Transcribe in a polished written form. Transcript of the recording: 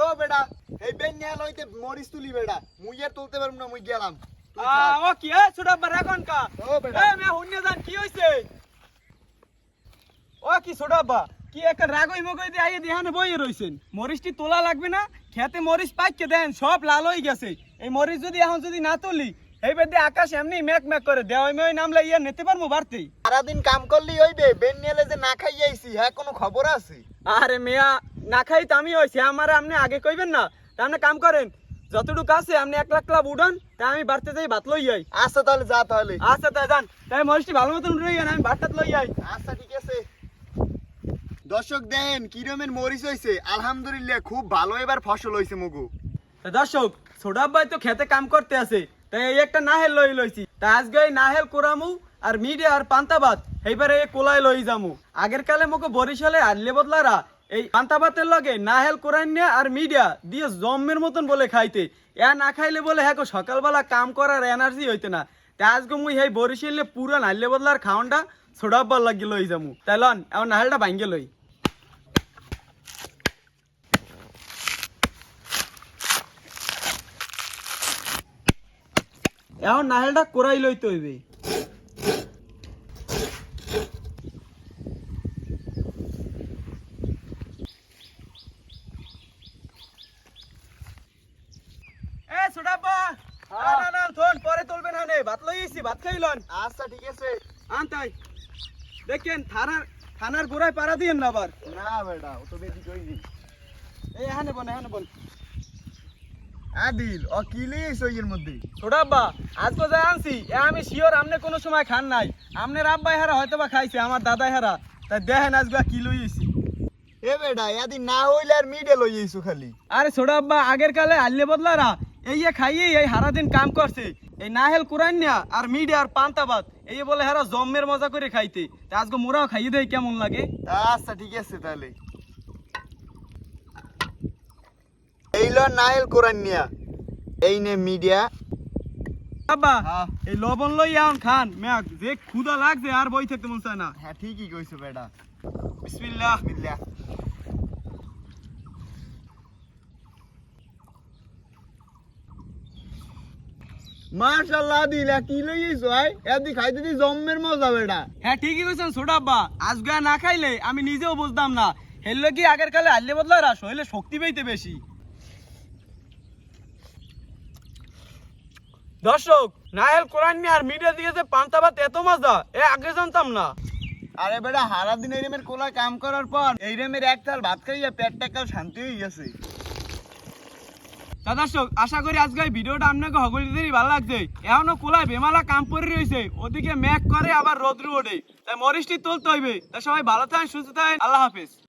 ও বেটা এই বেন নিয়ে লইতে মরিস তুলি বেটা মুই আর তুলতে পারব না মুই গেলাম ও কি ছোট আব্বা রাখন কা ও বেটা এ মে হুন্নে জান কি হইছে ও কি ছোট আব্বা কি একটা রাগই মগই দিয়ে আইয়ে দিহানে বইয়ে রইছেন মরিচটি তোলা লাগবে না খেতে মরিচ পাইকে দেন সব লাল হয়ে গেছে এই মরিচ যদি এখন যদি না তুলি এই বেদে আকাশ এমনি মেক মেক করে দেওয়াই মেই নামলে ইয়া নিতে পারবো বাড়তেই সারা দিন কাম করলি হইবে বেন নিয়ে যে না খাই আইছি হ্যাঁ কোনো খবর আছে আরে মিয়া না খাই তো আমি হইছি আমারে আপনি আগে কইবেন না তা আপনি কাম করেন যতটুকু আছে আপনি 1 লাখ ক্লাব উড়ান তা আমি বাড়তে যাই ভাত লই যাই আচ্ছা তাহলে যা তাহলে আচ্ছা তাই যান তাই মরিচটি ভালো মতন উড়ে যান আমি ভাতটা লই যাই আচ্ছা ঠিক আছে দর্শক দেন কিরমের মরিচ হইছে আলহামদুলিল্লাহ খুব ভালো এবার ফসল হইছে মগু তা দর্শক ছোট আব্বাই তো খেতে কাম করতে আছে তাই এই একটা নাহেল লইছি তা আজকে এই নাহেল কোরামু আর মিডিয়া আর পান্তাবাত এইবারে এই কোলাই লই যামু আগের কালে মকে বরিশালে আনলে বদলারা এই পান্তাবাতের লগে নাহেল কোরাইন্যা আর মিডিয়া দিয়ে জম্মের মতন বলে খাইতে এ না খাইলে বলে হ্যাঁ সকালবেলা কাম করার এনার্জি হইতে না তা আজকে মুই এই বরিশালে পুরা নাইলে বদলার খাওয়ানটা ছোট আব্বার লাগি লই যামু তাই লন এখন নাহেলটা ভাঙ্গে লই এখন নাহেলটা কোরাই লইতে হইবে এ ছোটাব্বা না না থন পরে তুলবে না নে ভাত লইছি ভাত খাইলন আচ্ছা ঠিক আছে আনতাই দেখেন থানার গোড়ায় পাড়া দিয়েন না আবার না বেটা ও তো বেশি কইনি এই এখানে বল আদিল ও কি লইছ এর মধ্যে ছোটাব্বা আজকে যাই আনছি এ আমি শিওর আমনে কোনো সময় খান নাই আমনের আব্বাই হারা হয়তো বা খাইছে আমার দাদাই হারা তাই দেখেন আজকে কি লইছি এ বেটা এদিন না হইলে আর মিডে লইছো খালি আরে ছোটাব্বা আগের কালে আল্লে বদলারা এই খাইয়ে এই হারা দিন কাম করছে এই নাহেল কুরাইন্যা আর মিডিয়া আর পান্তাবাদ এই বলে হারা জম্মের মজা করে খাইতে তা আজকে মোরাও খাইয়ে দেয় কেমন লাগে আচ্ছা ঠিক আছে তাহলে এই ল নাইল কোরআন নিয়া এই নে মিডিয়া আব্বা এই লবণ লই এখন খান মেয়া যে ক্ষুধা লাগছে আর বই থাকতে মন চায় না হ্যাঁ ঠিকই কইছো বেটা বিসমিল্লাহ বিসমিল্লাহ মাশাআল্লাহ দিলা কি লইছো আই এদি খাইতে দি জম্মের মজা বেটা হ্যাঁ ঠিকই কইছেন ছোটা আব্বা আজকে না খাইলে আমি নিজেও বুঝতাম না হেললে কি আগের কালে আল্লে বদলারা শরীরে শক্তি পাইতে বেশি দর্শক নাহেল কোরআন আর মিডিয়া দিয়েছে পান্তাবাত এত মজা এ আগে জানতাম না আরে বেটা হারা দিন এই রেমের কোলা কাম করার পর এই রেমের এক থাল ভাত খাইয়া পেটটা কাল শান্তি হয়ে গেছে তা দর্শক আশা করি আজকে এই ভিডিওটা আপনাকে হগলিদেরই ভালো লাগছে এখনো কোলায় বেমালা কাম পড়ে রয়েছে ওদিকে ম্যাক করে আবার রোদ্রু ওঠে তাই মরিচটি তুলতে হইবে তা সবাই ভালো থাকেন সুস্থ থাকেন আল্লাহ হাফেজ।